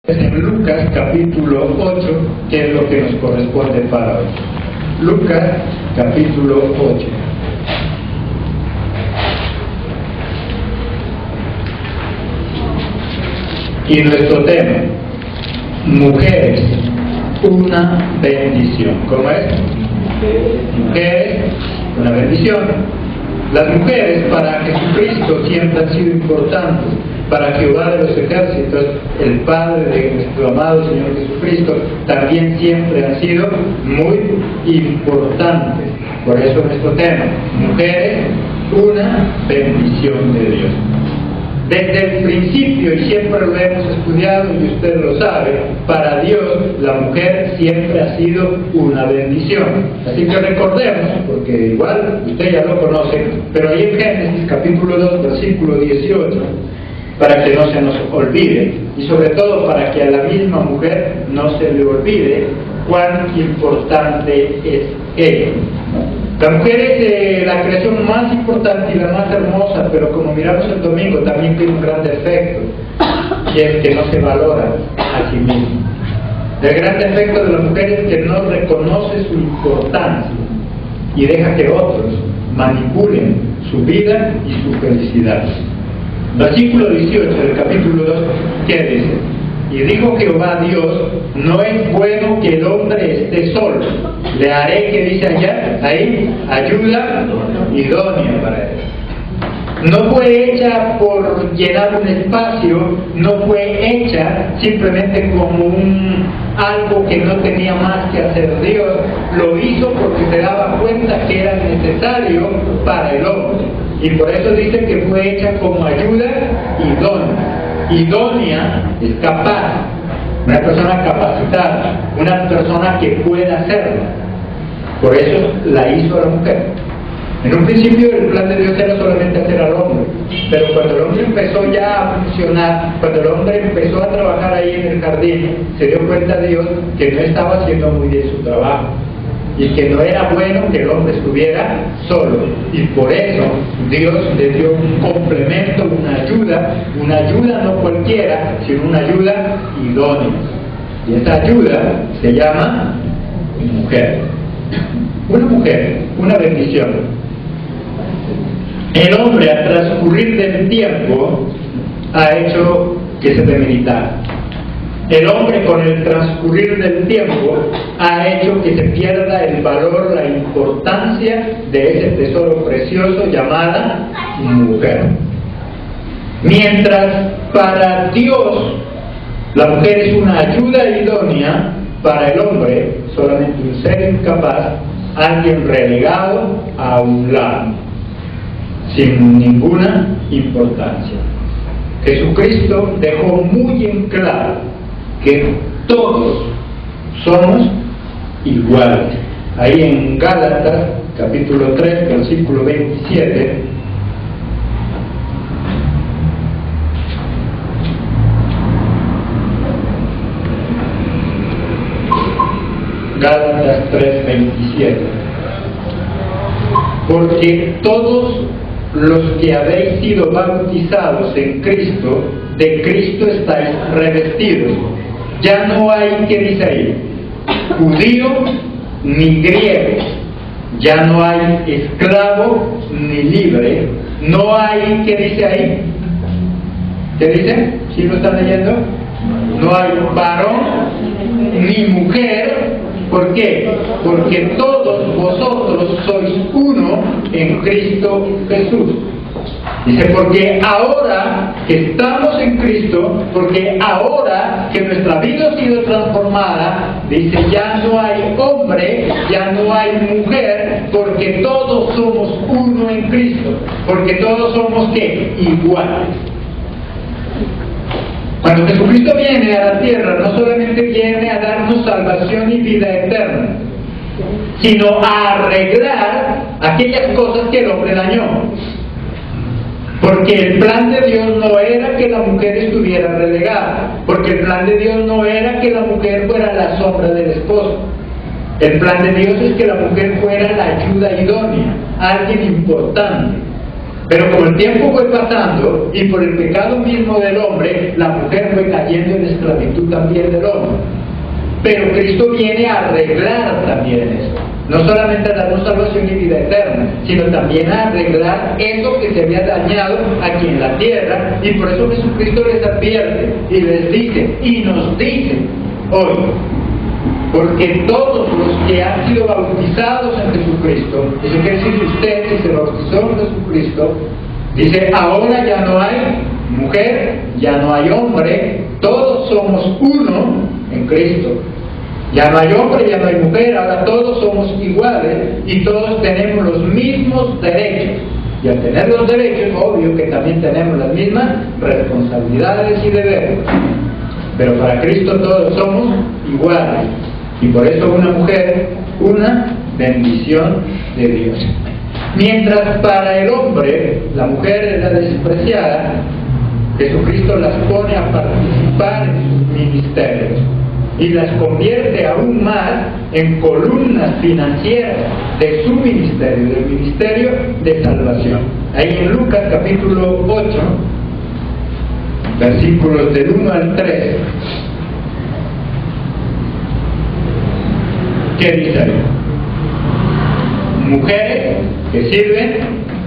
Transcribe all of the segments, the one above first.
En Lucas capítulo 8, que es lo que nos corresponde para hoy. Lucas capítulo 8. Y nuestro tema: mujeres, una bendición. ¿Cómo es? Mujeres, una bendición. Las mujeres para Jesucristo siempre han sido importantes. Para Jehová de los ejércitos, el Padre de nuestro amado Señor Jesucristo, también siempre han sido muy importantes. Por eso nuestro tema: mujeres, una bendición de Dios. Desde el principio, y siempre lo hemos estudiado y usted lo sabe, para Dios la mujer siempre ha sido una bendición. Así que recordemos, porque igual usted ya lo conoce, pero ahí en Génesis capítulo 2, versículo 18, para que no se nos olvide, y sobre todo para que a la misma mujer no se le olvide cuán importante es ella. La mujer es la creación más importante y la más hermosa, pero como miramos el domingo, también tiene un gran defecto, y es que no se valora a sí misma. El gran defecto de la mujer es que no reconoce su importancia y deja que otros manipulen su vida y su felicidad. Versículo 18 del capítulo 2, ¿qué dice? Y dijo Jehová Dios: no es bueno que el hombre esté solo. Le haré, que dice allá, ahí, ayuda idónea para él. No fue hecha por llenar un espacio, no fue hecha simplemente como algo que no tenía más que hacer Dios. Lo hizo porque se daba cuenta que era necesario para el hombre. Y por eso dice que fue hecha como ayuda idónea. Idónea es capaz, una persona capacitada, una persona que pueda hacerlo. Por eso la hizo a la mujer. En un principio el plan de Dios era solamente hacer al hombre, pero cuando el hombre empezó ya a funcionar, cuando el hombre empezó a trabajar ahí en el jardín, se dio cuenta Dios que no estaba haciendo muy bien su trabajo y que no era bueno que el hombre estuviera solo, y por eso Dios le dio un complemento, una ayuda no cualquiera, sino una ayuda idónea, y esa ayuda se llama mujer. Una mujer, una bendición. El hombre, al transcurrir del tiempo, ha hecho que se debilitara. El hombre, con el transcurrir del tiempo, ha hecho que se pierda el valor, la importancia de ese tesoro precioso llamada mujer. Mientras para Dios la mujer es una ayuda idónea, para el hombre solamente un ser incapaz, alguien relegado a un lado, sin ninguna importancia. Jesucristo dejó muy en claro que todos somos iguales. Ahí en Gálatas capítulo 3, versículo 27, Gálatas 3, 27, porque todos los que habéis sido bautizados en Cristo, de Cristo estáis revestidos. Ya no hay, ¿qué dice ahí? Judío ni griego, ya no hay esclavo ni libre, no hay, ¿qué dice ahí? ¿Qué dice? ¿Sí lo están leyendo? No hay varón ni mujer. ¿Por qué? Porque todos vosotros sois uno en Cristo Jesús. Dice, porque ahora que estamos en Cristo, porque ahora que nuestra vida ha sido transformada, dice, ya no hay hombre, ya no hay mujer, porque todos somos uno en Cristo, porque todos somos, ¿qué? Iguales. Cuando Jesucristo viene a la tierra, no solamente viene a darnos salvación y vida eterna, sino a arreglar aquellas cosas que el hombre dañó. Porque el plan de Dios no era que la mujer estuviera relegada, porque el plan de Dios no era que la mujer fuera la sombra del esposo. El plan de Dios es que la mujer fuera la ayuda idónea, alguien importante. Pero como el tiempo fue pasando y por el pecado mismo del hombre, la mujer fue cayendo en esclavitud también del hombre. Pero Cristo viene a arreglar también eso. No solamente a darnos salvación y vida eterna, sino también a arreglar eso que se había dañado aquí en la tierra. Y por eso Jesucristo les advierte y les dice, y nos dice hoy, porque todos los que han sido bautizados en Jesucristo, eso quiere decir que usted, si se bautizó en Jesucristo, dice, ahora ya no hay mujer, ya no hay hombre, todos somos uno en Cristo. Ya no hay hombre, ya no hay mujer, ahora todos somos iguales y todos tenemos los mismos derechos. Y al tener los derechos, obvio que también tenemos las mismas responsabilidades y deberes. Pero para Cristo todos somos iguales. Y por eso una mujer, una bendición de Dios. Mientras para el hombre la mujer era despreciada, Jesucristo las pone a participar en sus ministerios y las convierte aún más en columnas financieras de su ministerio, del ministerio de salvación. Ahí en Lucas capítulo 8, versículos del 1 al 3, ¿qué dice ahí? Mujeres que sirven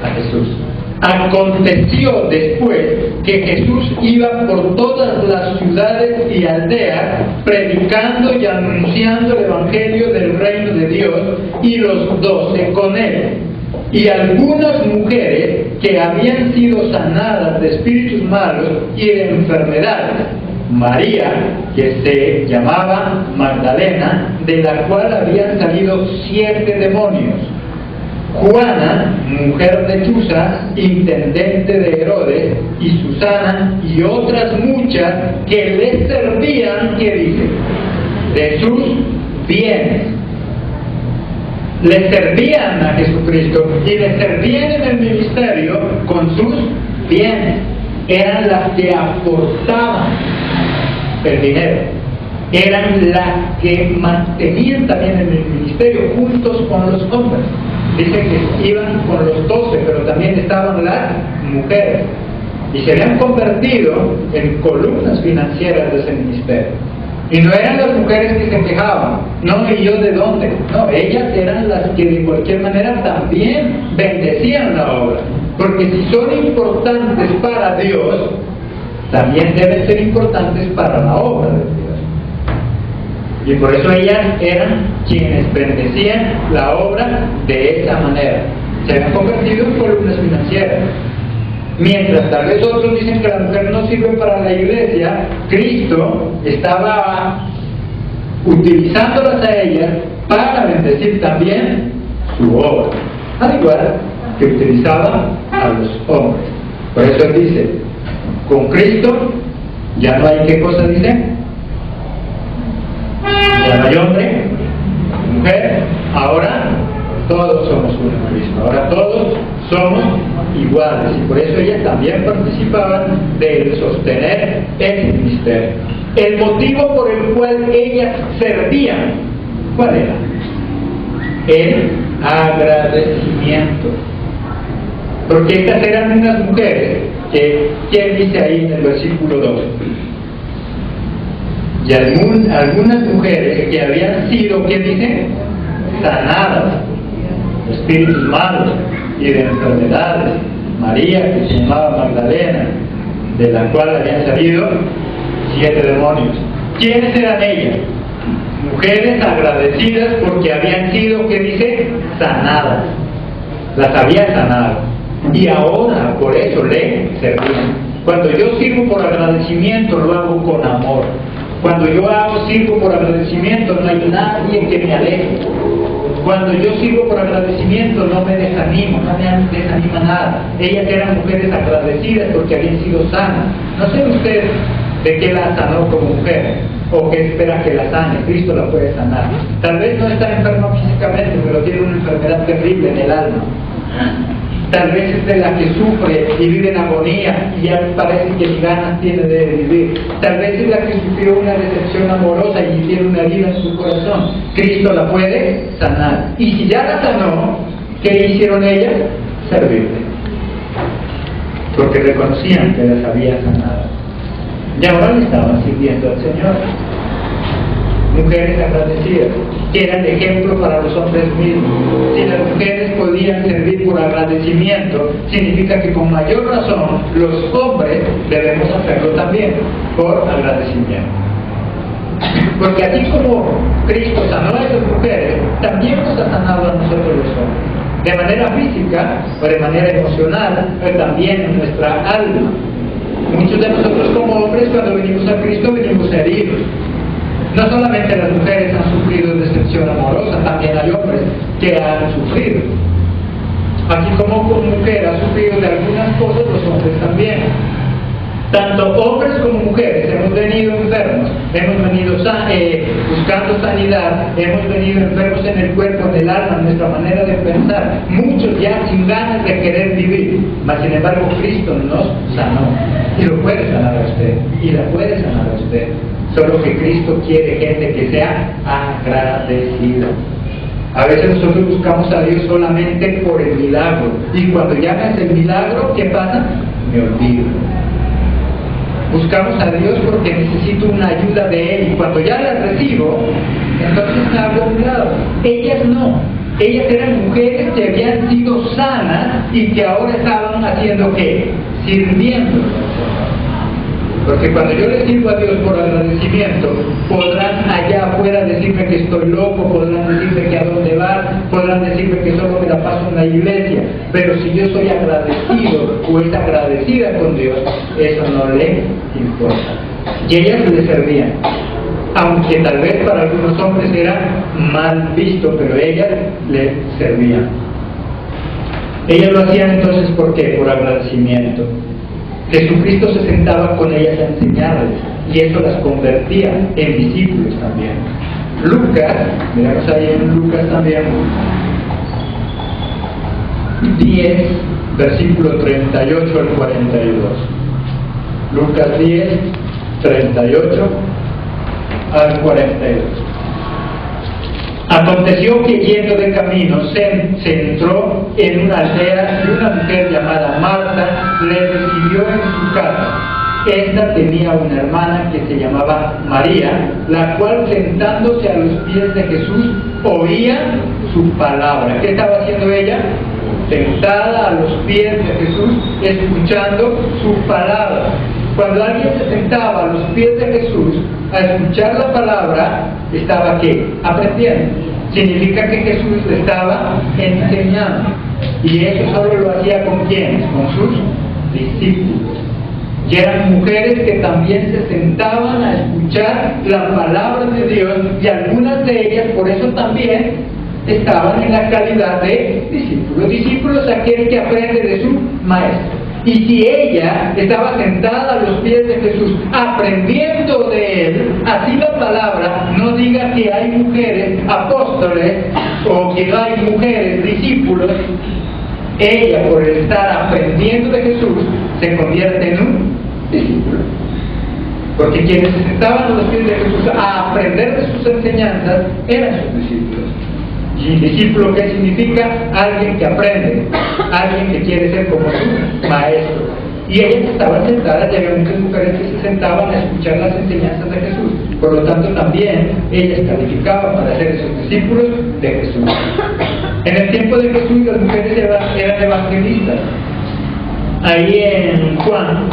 a Jesús. Aconteció después que Jesús iba por todas las ciudades y aldeas predicando y anunciando el evangelio del reino de Dios, y los 12 con él. Y algunas mujeres que habían sido sanadas de espíritus malos y de enfermedades, María, que se llamaba Magdalena, de la cual habían salido 7 demonios, Juana, mujer de Chuza, intendente de Herodes, y Susana, y otras muchas que le servían, que dice, de sus bienes. Le servían a Jesucristo y le servían en el ministerio con sus bienes. Eran las que aportaban el dinero. Eran las que mantenían también en el ministerio juntos con los hombres. Dice que iban con los 12, pero también estaban las mujeres. Y se habían convertido en columnas financieras de ese ministerio. Y no eran las mujeres que se quejaban, no, ¿y yo de dónde? No, ellas eran las que de cualquier manera también bendecían la obra. Porque si son importantes para Dios, también deben ser importantes para la obra de Dios. Y por eso ellas eran quienes bendecían la obra de esa manera. Se habían convertido en columnas financieras. Mientras tal vez otros dicen que la mujer no sirve para la iglesia, Cristo estaba utilizándolas a ellas para bendecir también su obra, al igual que utilizaba a los hombres. Por eso él dice, con Cristo ya no hay, ¿qué cosa dice? Ya no hay hombre, mujer, ahora todos somos uno en Cristo, ahora todos somos iguales, y por eso ellas también participaban de sostener el ministerio. El motivo por el cual ellas servían, ¿cuál era? El agradecimiento. Porque estas eran unas mujeres que, ¿quién dice ahí en el versículo 2? Y algunas mujeres que habían sido, ¿qué dice? Sanadas de espíritus malos y de enfermedades. María, que se llamaba Magdalena, de la cual habían salido 7 demonios. ¿Quiénes eran ellas? Mujeres agradecidas porque habían sido, ¿qué dice? Sanadas. Las había sanado. Y ahora, por eso, le servían. Cuando yo sirvo por agradecimiento, lo hago con amor. Cuando yo sirvo por agradecimiento, no hay nadie que me aleje. Cuando yo sirvo por agradecimiento, no me desanimo, no me desanima nada. Ellas eran mujeres agradecidas porque habían sido sanas. No sé usted de qué la sanó como mujer, o qué espera que la sane. Cristo la puede sanar. Tal vez no está enferma físicamente, pero tiene una enfermedad terrible en el alma. Tal vez es de la que sufre y vive en agonía y ya parece que ni ganas tiene de vivir. Tal vez es la que sufrió una decepción amorosa y tiene una herida en su corazón. Cristo la puede sanar. Y si ya la sanó, ¿qué hicieron ellas? Servirle. porque reconocían que las había sanado. Y ahora le estaban sirviendo al Señor. Mujeres agradecidas, que eran ejemplo para los hombres mismos. Si las mujeres podían servir por agradecimiento, significa que con mayor razón los hombres debemos hacerlo también, por agradecimiento. Porque así como Cristo sanó a esas mujeres, también nos ha sanado a nosotros los hombres, de manera física o de manera emocional, pero también en nuestra alma. Muchos de nosotros como hombres, cuando venimos a Cristo, venimos heridos. No solamente las mujeres han sufrido decepción amorosa, también hay hombres que han sufrido. Así como mujer ha sufrido de algunas cosas, los hombres también. Tanto hombres como mujeres hemos venido enfermos, hemos venido buscando sanidad, hemos venido enfermos en el cuerpo, en el alma, en nuestra manera de pensar, muchos ya sin ganas de querer vivir, mas sin embargo Cristo nos sanó y lo puede sanar a usted y la puede sanar a usted. Solo que Cristo quiere gente que sea agradecida. A veces nosotros buscamos a Dios solamente por el milagro, y cuando ya me hace el milagro, ¿qué pasa? Me olvido. Buscamos a Dios porque necesito una ayuda de Él, y cuando ya la recibo, entonces me hago a un lado. Ellas no. Ellas eran mujeres que habían sido sanas y que ahora estaban haciendo ¿qué? Sirviendo. Porque cuando yo le sirvo a Dios por agradecimiento, podrán allá afuera decirme que estoy loco, podrán decirme que a dónde vas, podrán decirme que solo me la paso en la iglesia, pero si yo soy agradecido o es agradecida con Dios, eso no le importa. Y ellas le servían, aunque tal vez para algunos hombres era mal visto, pero ellas le servían. Ellas lo hacían entonces, ¿por qué? Por agradecimiento. Jesucristo se sentaba con ellas a enseñarles, y eso las convertía en discípulos también. Lucas, miramos ahí en Lucas también, 10, versículo 38 al 42. Lucas 10, 38 al 42. Aconteció que yendo de camino se entró en una aldea y una mujer llamada Marta le recibió en su casa. Esta tenía una hermana que se llamaba María, la cual sentándose a los pies de Jesús oía su palabra. ¿Qué estaba haciendo ella? Sentada a los pies de Jesús, escuchando su palabra. Cuando alguien se sentaba a los pies de Jesús a escuchar la palabra, ¿estaba qué? Aprendiendo. Significa que Jesús le estaba enseñando. Y eso solo lo hacía ¿con quiénes? Con sus discípulos. Y eran mujeres que también se sentaban a escuchar la palabra de Dios, y algunas de ellas por eso también estaban en la calidad de discípulos. Discípulos aquel que aprende de su maestro. Y si ella estaba sentada a los pies de Jesús aprendiendo de Él, así la palabra no diga que hay mujeres apóstoles o que hay mujeres discípulos. Ella, por estar aprendiendo de Jesús, se convierte en un discípulo. Porque quienes se sentaban a los pies de Jesús a aprender de sus enseñanzas eran sus discípulos. Y discípulo, ¿qué significa? Alguien que aprende, alguien que quiere ser como su maestro. Y ellas estaban sentadas, y había muchas mujeres que se sentaban a escuchar las enseñanzas de Jesús. Por lo tanto, también ellas calificaban para ser esos discípulos de Jesús. En el tiempo de Jesús, las mujeres eran evangelistas. Ahí en Juan,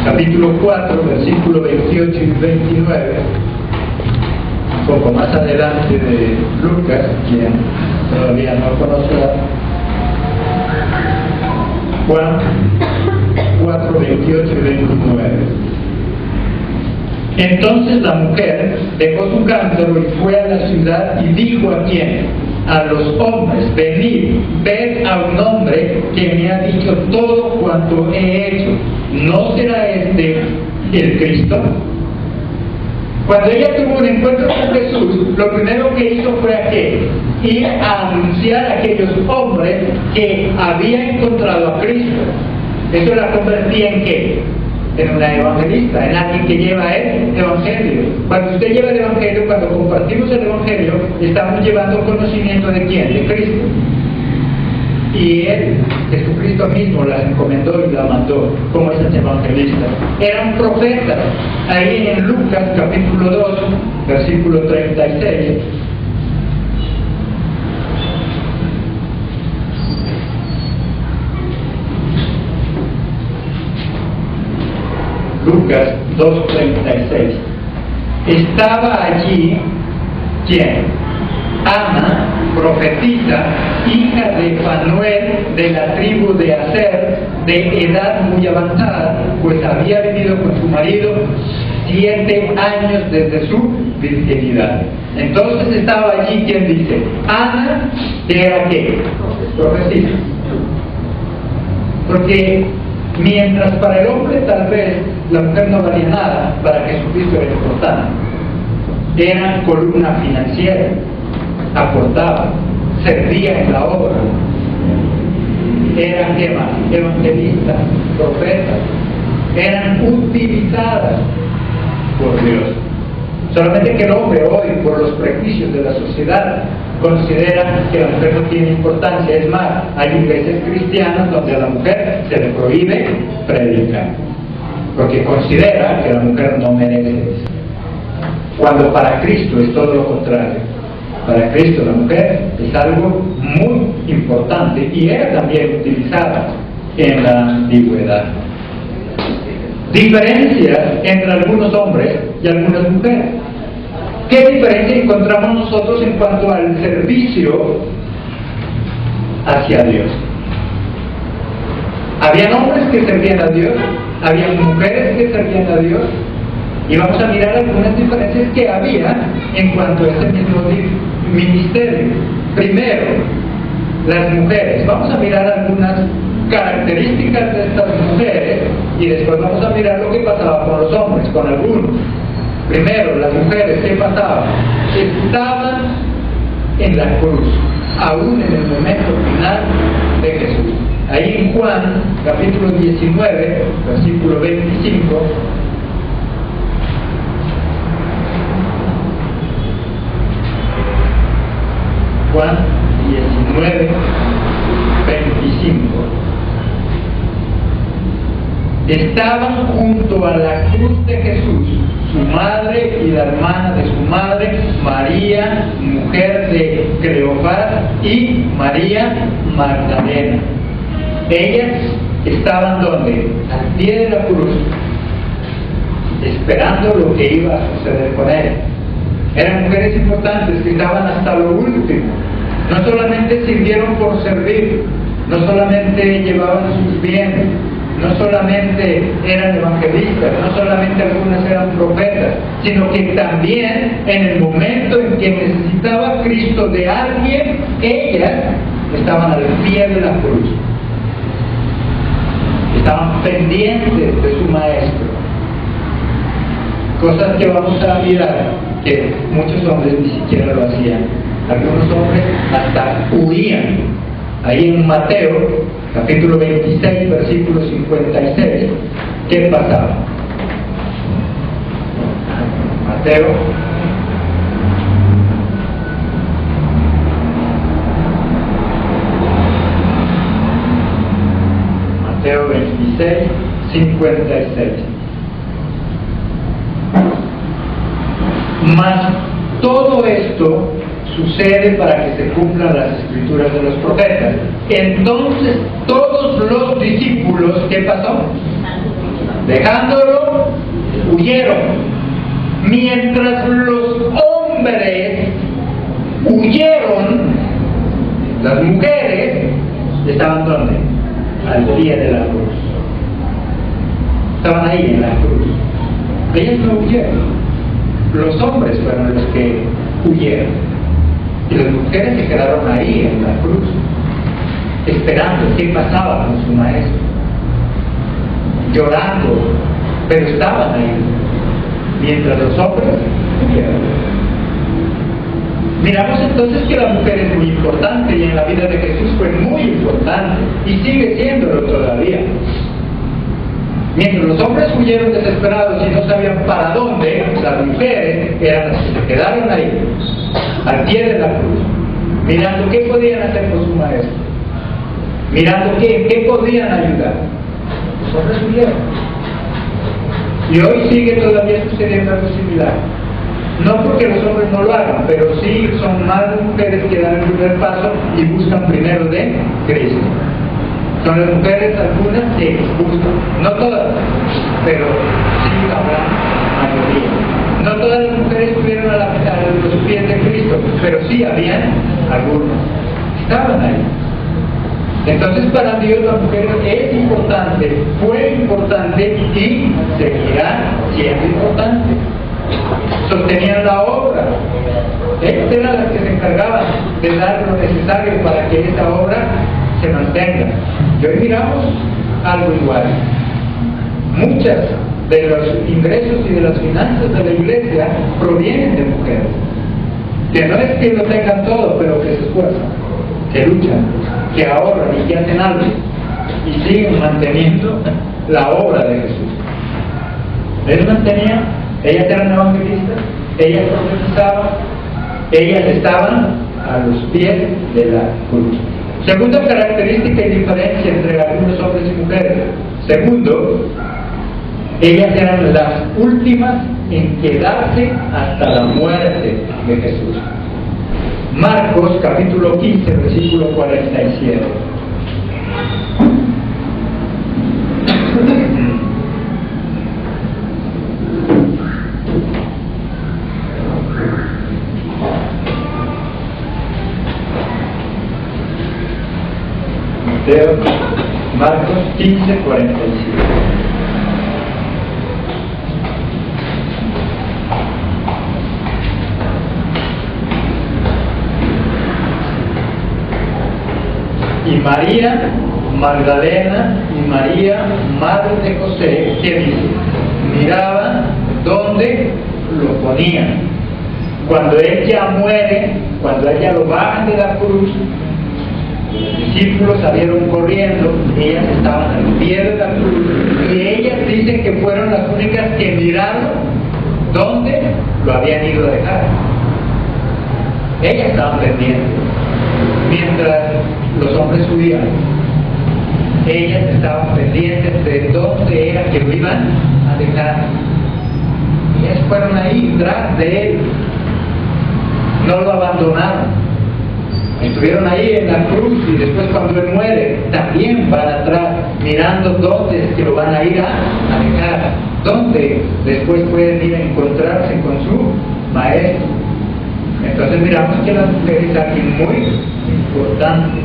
capítulo 4, versículo 28 y 29, un poco más adelante de Lucas, quien todavía no conoce, Juan 4, 28 y 29. Entonces la mujer dejó su cántaro y fue a la ciudad y dijo a quién, a los hombres: venid, ved a un hombre que me ha dicho todo cuanto he hecho. ¿No será este el Cristo? Cuando ella tuvo un encuentro con Jesús, lo primero que hizo fue ir a anunciar a aquellos hombres que había encontrado a Cristo. Eso la convertía en ¿qué? En una evangelista, en alguien que lleva el evangelio. Cuando usted lleva el evangelio, cuando compartimos el evangelio, estamos llevando conocimiento de quién, de Cristo. y él, Jesucristo mismo, las encomendó y la mandó como esas evangelistas. Eran profetas. Ahí en Lucas capítulo 2, versículo 36. Lucas 2:36. Estaba allí, ¿quién? Ana, profetisa, hija de Fanuel, de la tribu de Aser, de edad muy avanzada, pues había vivido con su marido 7 años desde su virginidad. Entonces estaba allí, ¿quién dice? Ana, que era ¿qué? Profetisa. Porque mientras para el hombre tal vez la mujer no valía nada, para Jesucristo era importante. Era columna financiera, aportaba, servía en la obra. Eran ¿qué más? Evangelistas, profetas, eran utilizadas por Dios. Solamente que el hombre hoy, por los prejuicios de la sociedad, considera que la mujer no tiene importancia. Es más, hay iglesias cristianas donde a la mujer se le prohíbe predicar, porque considera que la mujer no merece eso. Cuando para Cristo es todo lo contrario. Para Cristo la mujer es algo muy importante y era también utilizada en la antigüedad. Diferencias entre algunos hombres y algunas mujeres. ¿Qué diferencia encontramos nosotros en cuanto al servicio hacia Dios? Habían hombres que servían a Dios, habían mujeres que servían a Dios, y vamos a mirar algunas diferencias que había en cuanto a este mismo ministerio. Primero, las mujeres. Vamos a mirar algunas características de estas mujeres y después vamos a mirar lo que pasaba con los hombres, con algunos. Primero, las mujeres, ¿qué pasaba? Estaban en la cruz, aún en el momento final de Jesús. Ahí en Juan, capítulo 19, versículo 25, Juan 19, 25. Estaban junto a la cruz de Jesús su madre y la hermana de su madre, María, mujer de Cleofás, y María Magdalena. Ellas estaban ¿dónde? Al pie de la cruz, esperando lo que iba a suceder con ella. Eran mujeres importantes que estaban hasta lo último. No solamente sirvieron por servir, no solamente llevaban sus bienes, no solamente eran evangelistas, no solamente algunas eran profetas, sino que también en el momento en que necesitaba Cristo de alguien, ellas estaban al pie de la cruz. Estaban pendientes de su maestro. Cosas que vamos a mirar que muchos hombres ni siquiera lo hacían. Algunos hombres hasta huían. Ahí en Mateo, capítulo 26, versículo 56, ¿qué pasaba? Mateo, Mateo 26, 56. Mas todo esto sucede para que se cumplan las escrituras de los profetas. Entonces todos los discípulos, ¿qué pasó? Dejándolo, huyeron. Mientras los hombres huyeron, las mujeres estaban ¿dónde? Al pie de la cruz. Estaban ahí en la cruz. Ellas no huyeron. Los hombres fueron los que huyeron. Y las mujeres se quedaron ahí en la cruz, esperando qué pasaba con su maestro, llorando, pero estaban ahí, mientras los hombres huyeron. Miramos entonces que la mujer es muy importante, y en la vida de Jesús fue muy importante, y sigue siéndolo todavía. Mientras los hombres huyeron desesperados y no sabían para dónde, las mujeres eran las que se quedaron ahí, al pie de la cruz, mirando qué podían hacer con su maestro. mirando qué podían ayudar. Los hombres huyeron. Y hoy sigue todavía sucediendo algo similar. No porque los hombres no lo hagan, pero sí son más las mujeres que dan el primer paso y buscan primero de Cristo. Son las mujeres algunas que buscan, no todas, pero sí habrá mayoría. No todas las mujeres estuvieron a los pies de Cristo, pero sí habían algunos. Estaban ahí. Entonces para Dios la mujer es importante, fue importante y seguirá siendo importante. Sostenían la obra. Ellos eran las que se encargaban de dar lo necesario para que esta obra se mantenga. Y hoy miramos algo igual. Muchas de los ingresos y de las finanzas de la iglesia provienen de mujeres. Que no es que lo tengan todo, pero que se esfuerzan, que luchan, que ahorran y que hacen algo y siguen manteniendo la obra de Jesús. Ellos mantenían, ellas eran evangelistas, ellas profetizaban, ellas estaban a los pies de la cruz. Segunda característica y diferencia entre algunos hombres y mujeres. Segundo, ellas eran las últimas en quedarse hasta la muerte de Jesús. Marcos capítulo 15, versículo 47. Marcos 15, 47. Y María Magdalena y María, madre de José, ¿qué dice? Miraban dónde lo ponían. Cuando ella muere, cuando ella lo bajan de la cruz, los discípulos salieron corriendo, ellas estaban al pie de la cruz, y ellas dicen que fueron las únicas que miraron dónde lo habían ido a dejar. Ellas estaban pendientes, mientras los hombres subían. Ellas estaban pendientes de dónde era que lo iban a dejar. Ellas fueron ahí, tras de él. No lo abandonaron. Estuvieron ahí en la cruz y después cuando él muere, también van atrás, mirando dónde es que lo van a ir a dejar. Dónde después pueden ir a encontrarse con su maestro. Entonces miramos que la mujer es alguien muy importante.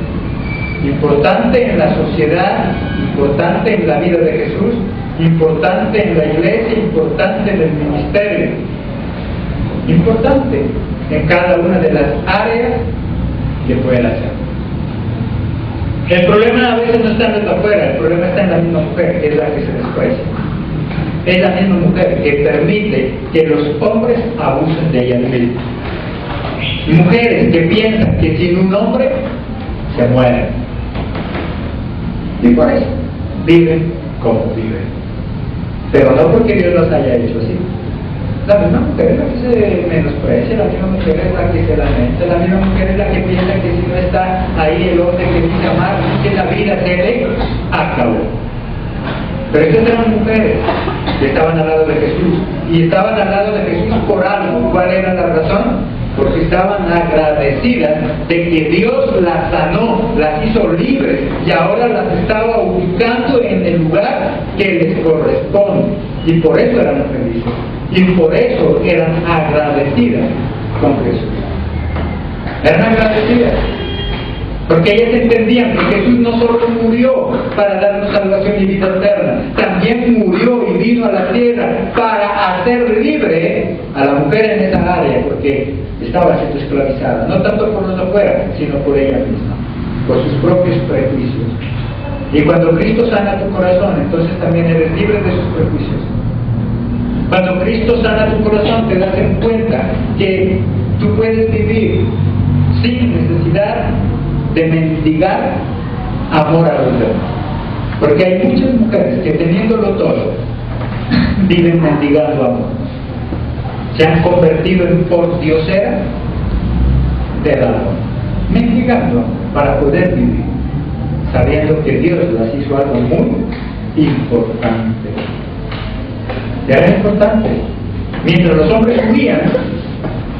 Importante en la sociedad, importante en la vida de Jesús, importante en la iglesia, importante en el ministerio, importante en cada una de las áreas que pueda hacer. El problema a veces no está en los afuera, el problema está en la misma mujer, que es la que se desprecia. Es la misma mujer que permite que los hombres abusen de ella misma. Mujeres que piensan que sin un hombre se mueren. Y por eso viven como viven. Pero no porque Dios los haya hecho así. La misma mujer es la que se menosprecia, la misma mujer es la que se lamenta, la misma mujer es la que piensa que si no está ahí el hombre que dice amar, que la vida se le acabó. Pero estas eran mujeres que estaban al lado de Jesús, y estaban al lado de Jesús por algo. ¿Cuál era la razón? Porque estaban agradecidas de que Dios las sanó, las hizo libres, y ahora las estaba ubicando en el lugar que les corresponde, y por eso eran felices, y por eso eran agradecidas con Jesús. Eran agradecidas porque ellas entendían que Jesús no solo murió para darnos salvación y vida eterna, también murió y vino a la tierra para hacer libre a la mujer en esa área, porque estaba siendo esclavizada, no tanto por los afuera, sino por ella misma, por sus propios prejuicios. Y cuando Cristo sana tu corazón, entonces también eres libre de sus prejuicios. Cuando Cristo sana tu corazón, te das en cuenta que tú puedes vivir sin necesidad de mendigar amor a los demás. Porque hay muchas mujeres que, teniéndolo todo, viven mendigando amor. Se han convertido en pordioseras del amor, mendigando para poder vivir sabiendo que Dios las hizo algo muy importante. Era importante. Mientras los hombres huían,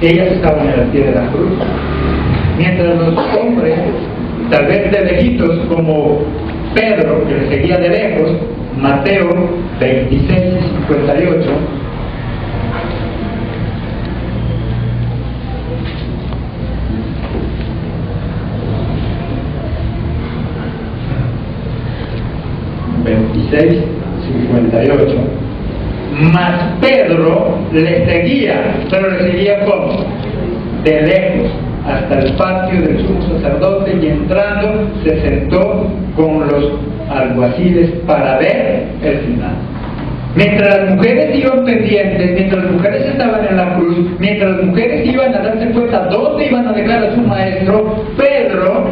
ellas estaban en el pie de la cruz. Mientras los hombres, tal vez de lejitos, como Pedro, que le seguía de lejos, Mateo 26:58, mas Pedro le seguía, pero le seguía ¿cómo? De lejos, hasta el patio del sumo sacerdote, y entrando se sentó con los alguaciles para ver el final. Mientras las mujeres iban pendientes, mientras las mujeres estaban en la cruz, mientras las mujeres iban a darse cuenta dónde iban a dejar a su maestro, Pedro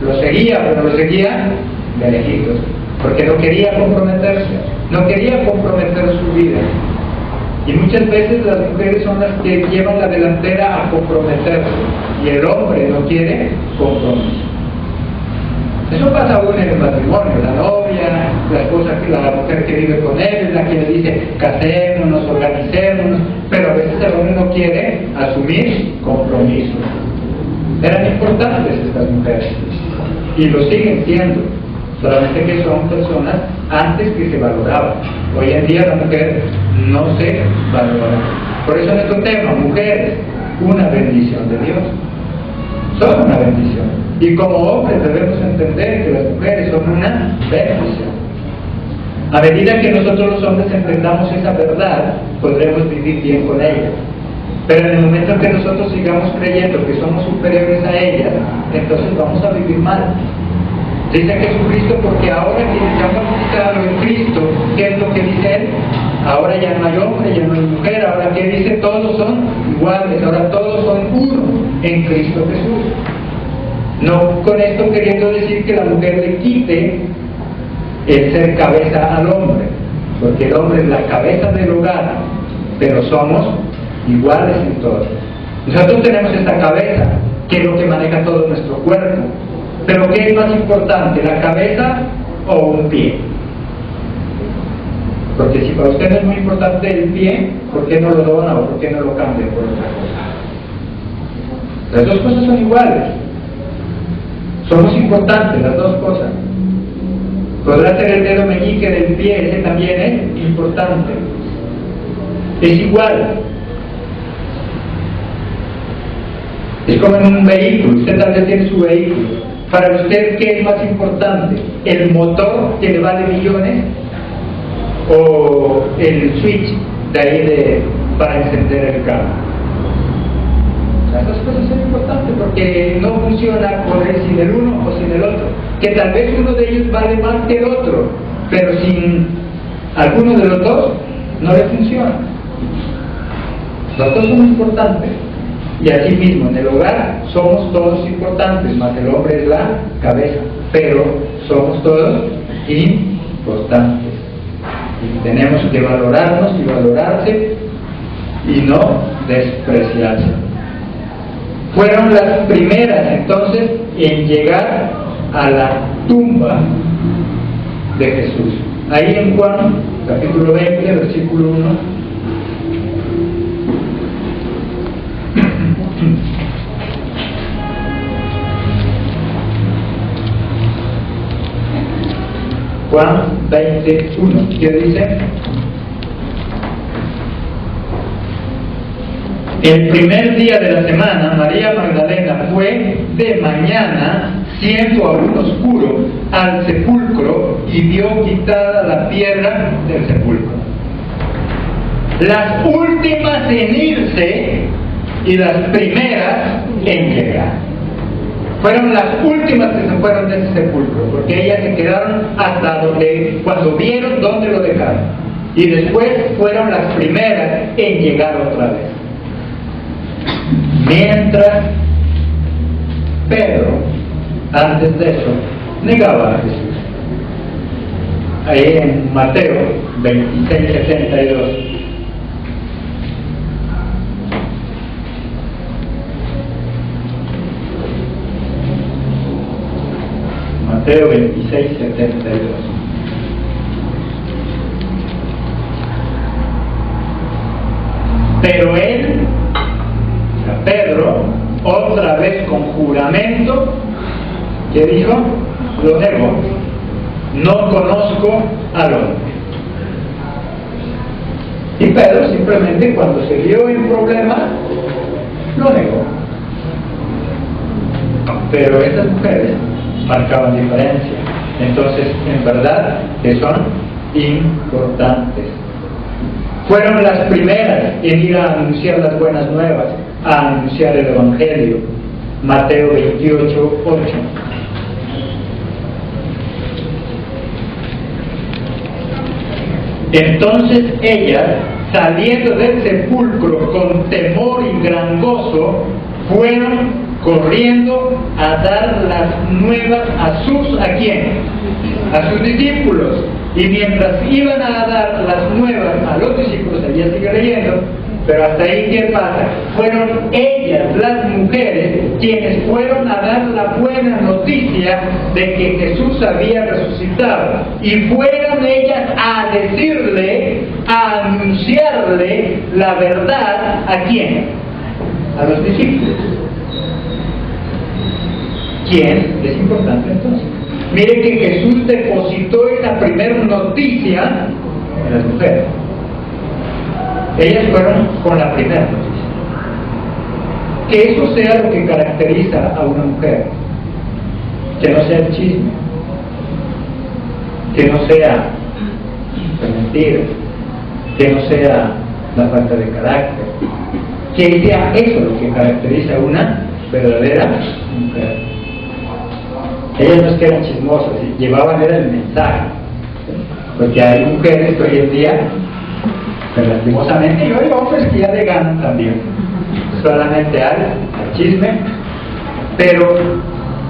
lo seguía, pero lo seguía de lejitos, porque no quería comprometerse, no quería comprometer su vida. Y muchas veces las mujeres son las que llevan la delantera a comprometerse, y el hombre no quiere compromiso. Eso pasa aún en el matrimonio. La novia, la esposa, la mujer que vive con él, es la que le dice casémonos, organicémonos, pero a veces el hombre no quiere asumir compromisos. Eran importantes estas mujeres y lo siguen siendo, solamente que son personas antes que se valoraban. Hoy en día la mujer no se valora. Por eso nuestro tema, mujeres, una bendición de Dios. Son una bendición. Y como hombres debemos entender que las mujeres son una bendición. A medida que nosotros los hombres enfrentamos esa verdad, podremos vivir bien con ellas. Pero en el momento en que nosotros sigamos creyendo que somos superiores a ellas, entonces vamos a vivir mal. Dice Jesucristo, porque ahora quienes se han bautizado en Cristo, ¿qué es lo que dice Él? Ahora ya no hay hombre, ya no hay mujer, ahora que dice, todos son iguales, ahora todos son uno en Cristo Jesús. No con esto queriendo decir que la mujer le quite el ser cabeza al hombre, porque el hombre es la cabeza del hogar, pero somos iguales en todo. Nosotros tenemos esta cabeza, que es lo que maneja todo nuestro cuerpo. Pero ¿qué es más importante, la cabeza o un pie? Porque si para usted no es muy importante el pie, ¿por qué no lo dona o por qué no lo cambia por otra cosa? Las dos cosas son iguales. Somos importantes, las dos cosas. Podrá ser el dedo meñique del pie, ese también es importante. Es igual. Es como en un vehículo, usted tal vez tiene su vehículo. Para usted, ¿qué es más importante? ¿El motor que le vale millones? ¿O el switch de ahí para encender el carro? Las dos cosas son importantes porque no funciona poder sin el uno o sin el otro. Que tal vez uno de ellos vale más que el otro, pero sin alguno de los dos no le funciona. Los dos son importantes. Y así mismo, en el hogar somos todos importantes, más el hombre es la cabeza, pero somos todos importantes. Y tenemos que valorarnos y valorarse y no despreciarse. Fueron las primeras entonces en llegar a la tumba de Jesús. Ahí en Juan, capítulo 20, versículo 1. Juan 21, ¿qué dice? El primer día de la semana, María Magdalena fue de mañana, siendo aún oscuro, al sepulcro y vio quitada la piedra del sepulcro. Las últimas en irse y las primeras en llegar. Fueron las últimas que se fueron de ese sepulcro, porque ellas se quedaron hasta cuando vieron dónde lo dejaron. Y después fueron las primeras en llegar otra vez. Mientras Pedro, antes de eso, negaba a Jesús. Ahí en Mateo 26:72. Mateo 26, 72. Pero él, o sea, Pedro, otra vez con juramento, ¿qué dijo? Lo negó. No conozco al hombre. Y Pedro simplemente cuando se vio en problemas, lo negó. Pero estas mujeres marcaban diferencia. Entonces, en verdad, que son importantes. Fueron las primeras en ir a anunciar las buenas nuevas, a anunciar el Evangelio. Mateo 28, 8. Entonces ellas, saliendo del sepulcro con temor y gran gozo, fueron corriendo a dar las nuevas ¿a quién? A sus discípulos. Y mientras iban a dar las nuevas a los discípulos, ella sigue leyendo, pero hasta ahí ¿qué pasa? Fueron ellas, las mujeres, quienes fueron a dar la buena noticia de que Jesús había resucitado. Y fueron ellas a decirle, a anunciarle la verdad ¿a quién? A los discípulos. ¿Quién? Es importante entonces. Mire que Jesús depositó esa primera noticia en las mujeres. Ellas fueron con la primera noticia. Que eso sea lo que caracteriza a una mujer. Que no sea el chisme. Que no sea la mentira. Que no sea la falta de carácter. Que sea eso lo que caracteriza a una verdadera mujer. Ellas no es que eran chismosas, llevaban era el mensaje. Porque hay mujeres que hoy en día, pero lastimosamente, y hay hombres que ya le ganan también. Solamente al chisme. Pero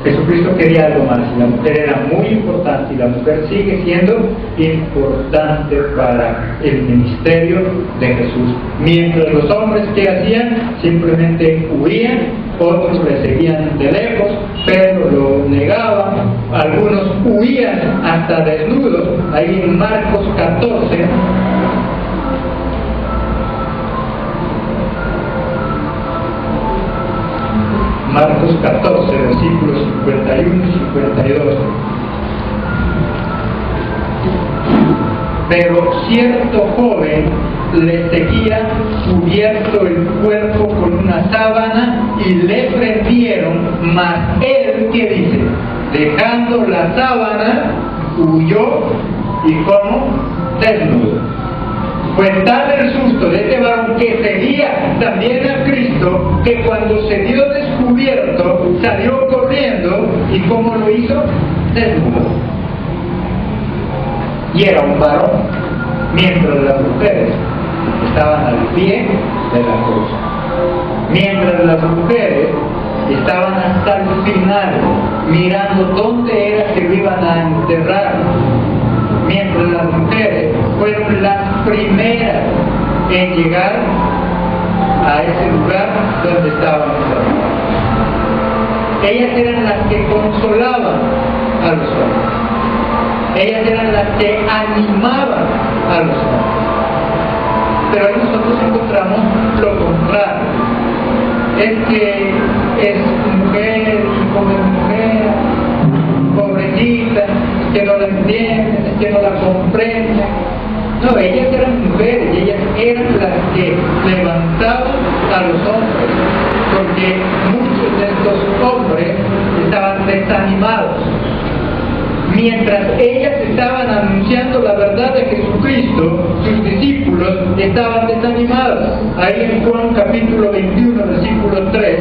Jesucristo quería algo más, y la mujer era muy importante, y la mujer sigue siendo importante para el ministerio de Jesús. Mientras los hombres, ¿qué hacían? Simplemente huían, otros le seguían de lejos, Pedro lo negaba, algunos huían hasta desnudos. Ahí en Marcos 14, Marcos 14, versículos 51 y 52. Pero cierto joven le seguía cubierto el cuerpo con una sábana y le prendieron, mas él, ¿qué dice? Dejando la sábana, huyó y como desnudo. Fue tal el susto de este varón que seguía también a Cristo, que cuando se vio descubierto, salió corriendo, y ¿cómo lo hizo? Desnudo. Y era un varón, mientras las mujeres estaban al pie de la cruz. Mientras las mujeres estaban hasta el final, mirando dónde era que lo iban a enterrar. Mientras las mujeres fueron las primeras en llegar a ese lugar donde estaban enterrados. Ellas eran las que consolaban a los hombres. Ellas eran las que animaban a los hombres. Pero ahí nosotros encontramos lo contrario. Es que es mujer, hijo de mujer, pobrecita, que no la entienden, que no la comprenden. No, ellas eran mujeres, y ellas eran las que levantaban a los hombres, porque muchos de estos hombres estaban desanimados. Mientras ellas estaban anunciando la verdad de Jesucristo, sus discípulos estaban desanimados. Ahí en Juan capítulo 21, versículo 3.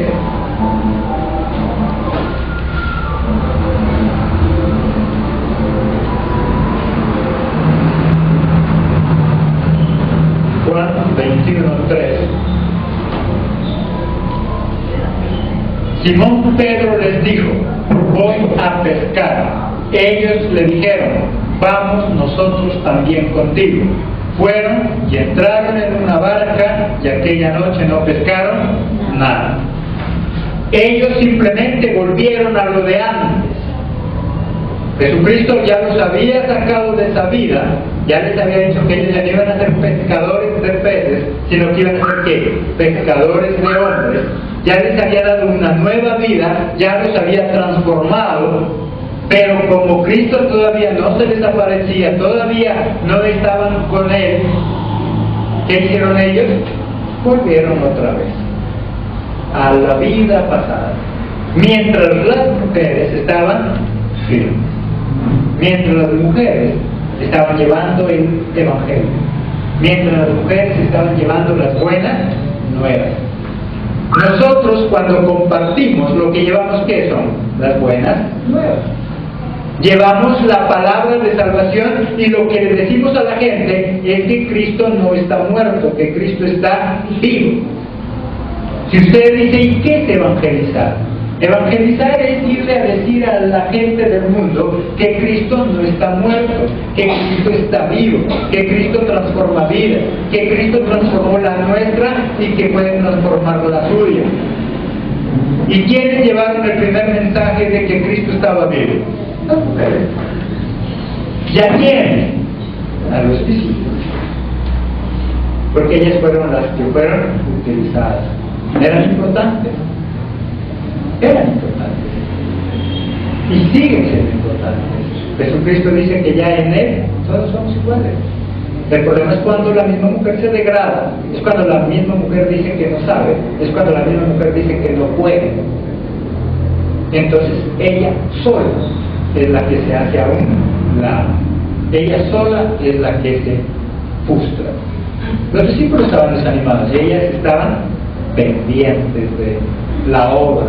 Juan 21, 3. Simón Pedro les dijo: voy a pescar. Ellos le dijeron: vamos nosotros también contigo. Fueron y entraron en una barca, y aquella noche no pescaron nada. Ellos simplemente volvieron a lo de antes. Jesucristo ya los había sacado de esa vida, ya les había dicho que ellos ya no iban a ser pescadores de peces, sino que iban a ser ¿qué? Pescadores de hombres. Ya les había dado una nueva vida, ya los había transformado, pero como Cristo todavía no se les aparecía, todavía no estaban con Él, ¿qué hicieron ellos? Volvieron otra vez a la vida pasada, mientras las mujeres estaban firmes, mientras las mujeres estaban llevando el Evangelio, mientras las mujeres estaban llevando las buenas nuevas. Nosotros cuando compartimos lo que llevamos, ¿qué son? Las buenas nuevas. Llevamos la palabra de salvación y lo que le decimos a la gente es que Cristo no está muerto, que Cristo está vivo. Si usted dice, ¿y qué es evangelizar? Evangelizar es irle a decir a la gente del mundo que Cristo no está muerto, que Cristo está vivo, que Cristo transforma vidas, que Cristo transformó la nuestra y que puede transformar la suya. ¿Y quiénes llevaron el primer mensaje de que Cristo estaba vivo? Las mujeres. ¿Y a quién? A los discípulos. Porque ellas fueron las que fueron utilizadas. Eran importantes. Eran importantes. Y siguen siendo importantes. Jesucristo dice que ya en Él todos somos iguales. El problema es cuando la misma mujer se degrada, es cuando la misma mujer dice que no sabe, es cuando la misma mujer dice que no puede. Entonces ella sola es la que se hace a un lado. Ella sola es la que se frustra. Los discípulos estaban desanimados y ellas estaban pendientes de la obra.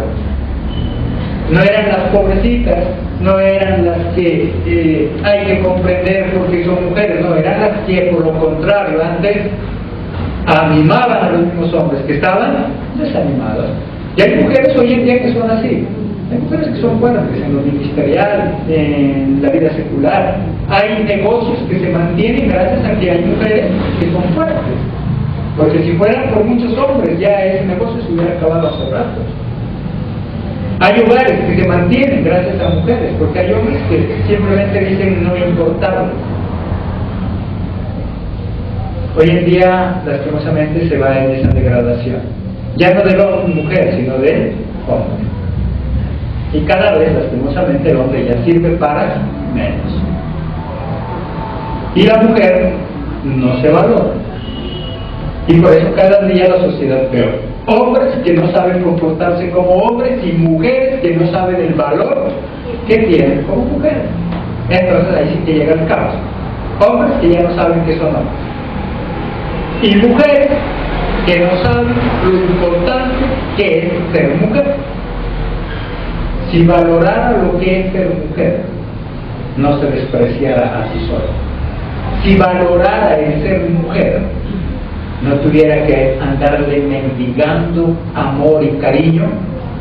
No eran las pobrecitas, no eran las que hay que comprender porque son mujeres, no, eran las que por lo contrario antes animaban a los mismos hombres que estaban desanimados. Y hay mujeres hoy en día que son así. Hay mujeres que son fuertes en lo ministerial, en la vida secular. Hay negocios que se mantienen gracias a que hay mujeres que son fuertes. Porque si fueran por muchos hombres, ya ese negocio se hubiera acabado hace rato. Hay hogares que se mantienen gracias a mujeres, porque hay hombres que simplemente dicen no importarles. Hoy en día, lastimosamente, se va en esa degradación. Ya no del mujer, sino del hombre. Y cada vez, lastimosamente, el hombre ya sirve para menos. Y la mujer no se valora. Y por eso cada día la sociedad peor. Hombres que no saben comportarse como hombres y mujeres que no saben el valor que tienen como mujeres. Entonces ahí sí que llega el caos. Hombres que ya no saben que son hombres. Y mujeres que no saben lo importante que es ser mujer. Si valorara lo que es ser mujer, no se despreciara a sí sola. Si valorara el ser mujer, no tuviera que andarle mendigando amor y cariño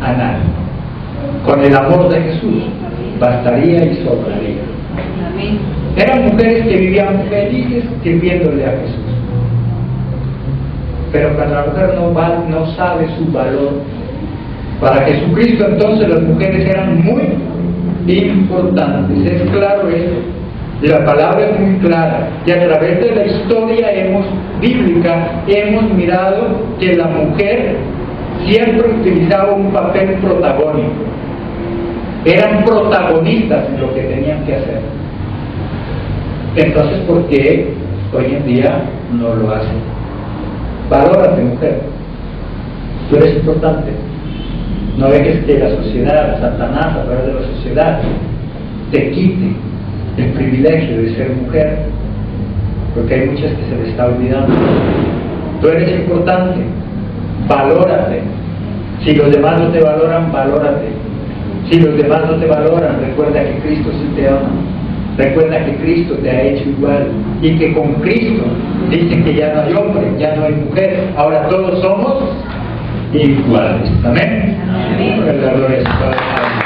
a nadie. Con el amor de Jesús bastaría y sobraría. Eran mujeres que vivían felices sirviéndole a Jesús. Pero cuando la mujer no sabe su valor, para Jesucristo entonces las mujeres eran muy importantes. Es claro esto. La palabra es muy clara y a través de la historia bíblica hemos mirado que la mujer siempre utilizaba un papel protagónico. Eran protagonistas en lo que tenían que hacer. Entonces, ¿por qué hoy en día no lo hacen? Valórate, mujer. Tú eres importante. No dejes que la sociedad, Satanás a través de la sociedad, te quite el privilegio de ser mujer, porque hay muchas que se les está olvidando. Tú eres importante, valórate. Si los demás no te valoran, valórate. Si los demás no te valoran, recuerda que Cristo sí te ama. Recuerda que Cristo te ha hecho igual y que con Cristo dicen que ya no hay hombre, ya no hay mujer, ahora todos somos iguales. Amén. Amén. La gloria a Dios.